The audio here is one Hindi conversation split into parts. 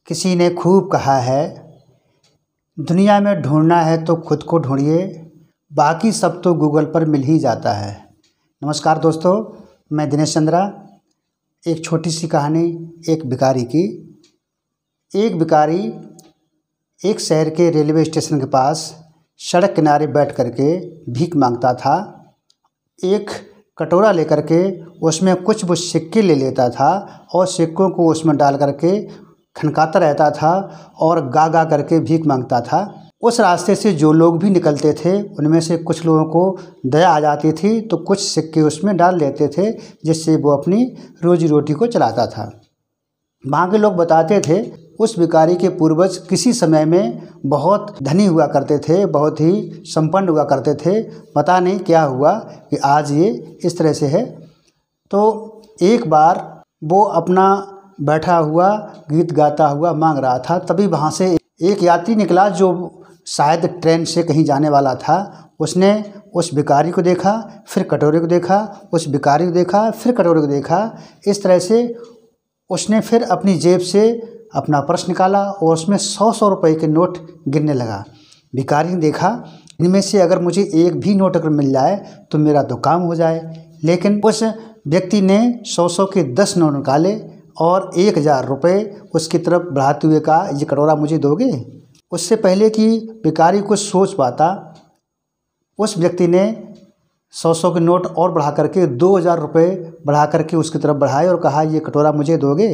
किसी ने खूब कहा है, दुनिया में ढूंढना है तो खुद को ढूंढिए, बाकी सब तो गूगल पर मिल ही जाता है। नमस्कार दोस्तों, मैं दिनेश चंद्रा। एक छोटी सी कहानी एक भिखारी की। एक भिखारी एक शहर के रेलवे स्टेशन के पास सड़क किनारे बैठ कर के भीख मांगता था। एक कटोरा लेकर के उसमें कुछ वो सिक्के ले लेता था और सिक्कों को उसमें डाल करके खनकाता रहता था और गा गा करके भीख मांगता था। उस रास्ते से जो लोग भी निकलते थे उनमें से कुछ लोगों को दया आ जाती थी तो कुछ सिक्के उसमें डाल लेते थे, जिससे वो अपनी रोजी रोटी को चलाता था। वहाँ के लोग बताते थे उस भिखारी के पूर्वज किसी समय में बहुत धनी हुआ करते थे, बहुत ही संपन्न हुआ करते थे। पता नहीं क्या हुआ कि आज ये इस तरह से है। तो एक बार वो अपना बैठा हुआ गीत गाता हुआ मांग रहा था, तभी वहाँ से एक यात्री निकला जो शायद ट्रेन से कहीं जाने वाला था। उसने उस भिखारी को देखा, फिर कटोरे को देखा, उस भिखारी को देखा, फिर कटोरे को देखा। इस तरह से उसने फिर अपनी जेब से अपना पर्स निकाला और उसमें 100-100 रुपये के नोट गिनने लगा। भिखारी ने देखा, इनमें से अगर मुझे एक भी नोट अगर मिल जाए तो मेरा तो काम हो जाए। लेकिन उस व्यक्ति ने 100-100 के 10 नोट निकाले और 1000 रुपये उसकी तरफ बढ़ाते हुए कहा, ये कटोरा मुझे दोगे? उससे पहले कि भिखारी कुछ सोच पाता, उस व्यक्ति ने 100-100 के नोट और बढ़ा करके 2000 रुपये बढ़ा करके उसकी तरफ बढ़ाए और कहा, ये कटोरा मुझे दोगे?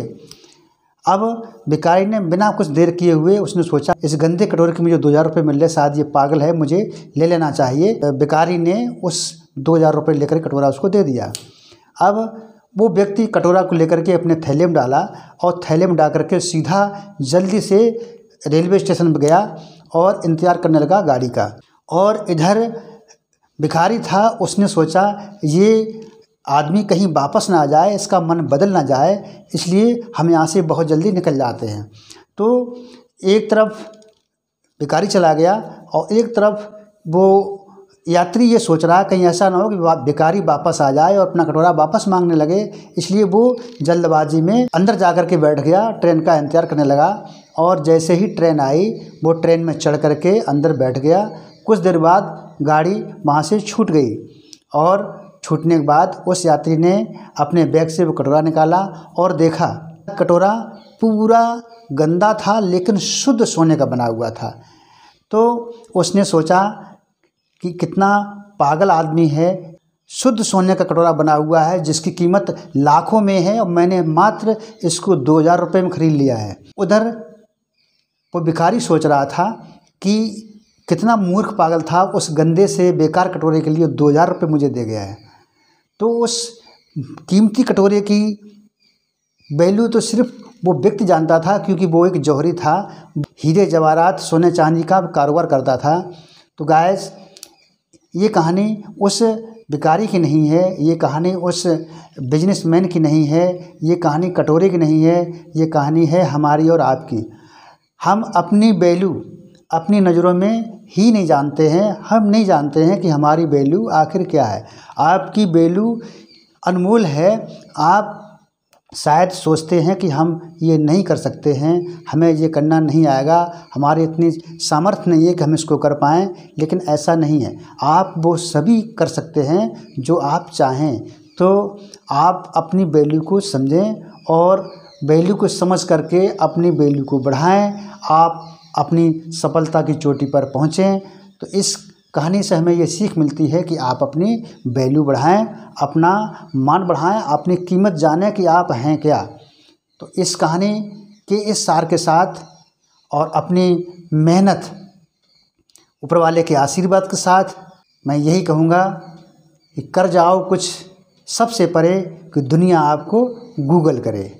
अब भिखारी ने बिना कुछ देर किए हुए उसने सोचा, इस गंदे कटोरे के मुझे 2000 रुपये मिल रहे, शायद ये पागल है, मुझे ले लेना चाहिए। भिखारी ने उस 2000 रुपये लेकर कटोरा उसको दे दिया। अब वो व्यक्ति कटोरा को लेकर के अपने थैले में डाला और थैले में डाल करके सीधा जल्दी से रेलवे स्टेशन पर गया और इंतज़ार करने लगा गाड़ी का। और इधर भिखारी था, उसने सोचा ये आदमी कहीं वापस ना आ जाए, इसका मन बदल ना जाए, इसलिए हम यहाँ से बहुत जल्दी निकल जाते हैं। तो एक तरफ भिखारी चला गया और एक तरफ वो यात्री ये सोच रहा है कहीं ऐसा ना हो कि भिखारी वापस आ जाए और अपना कटोरा वापस मांगने लगे। इसलिए वो जल्दबाजी में अंदर जा कर के बैठ गया, ट्रेन का इंतज़ार करने लगा। और जैसे ही ट्रेन आई वो ट्रेन में चढ़ कर के अंदर बैठ गया। कुछ देर बाद गाड़ी वहाँ से छूट गई और छूटने के बाद उस यात्री ने अपने बैग से वो कटोरा निकाला और देखा, कटोरा पूरा गंदा था लेकिन शुद्ध सोने का बना हुआ था। तो उसने सोचा कि कितना पागल आदमी है, शुद्ध सोने का कटोरा बना हुआ है जिसकी कीमत लाखों में है और मैंने मात्र इसको 2000 रुपये में ख़रीद लिया है। उधर वो भिखारी सोच रहा था कि कितना मूर्ख पागल था, उस गंदे से बेकार कटोरे के लिए 2000 रुपये मुझे दे गया है। तो उस कीमती कटोरे की वैल्यू तो सिर्फ वो व्यक्ति जानता था, क्योंकि वो एक जौहरी था, हीरे जवाहरात सोने चांदी का कारोबार करता था। तो गाइस, ये कहानी उस भिखारी की नहीं है, ये कहानी उस बिजनेसमैन की नहीं है, ये कहानी कटोरे की नहीं है, ये कहानी है हमारी और आपकी। हम अपनी वैल्यू अपनी नज़रों में ही नहीं जानते हैं। हम नहीं जानते हैं कि हमारी वैल्यू आखिर क्या है। आपकी वैल्यू अनमोल है। आप शायद सोचते हैं कि हम ये नहीं कर सकते हैं, हमें ये करना नहीं आएगा, हमारी इतनी सामर्थ्य नहीं है कि हम इसको कर पाएँ, लेकिन ऐसा नहीं है। आप वो सभी कर सकते हैं जो आप चाहें। तो आप अपनी वैल्यू को समझें और वैल्यू को समझ करके अपनी वैल्यू को बढ़ाएं, आप अपनी सफलता की चोटी पर पहुँचें। तो इस कहानी से हमें ये सीख मिलती है कि आप अपनी वैल्यू बढ़ाएं, अपना मान बढ़ाएं, अपनी कीमत जानें कि आप हैं क्या। तो इस कहानी के इस सार के साथ और अपनी मेहनत ऊपर वाले के आशीर्वाद के साथ मैं यही कहूँगा कि कर जाओ कुछ सबसे परे कि दुनिया आपको गूगल करे।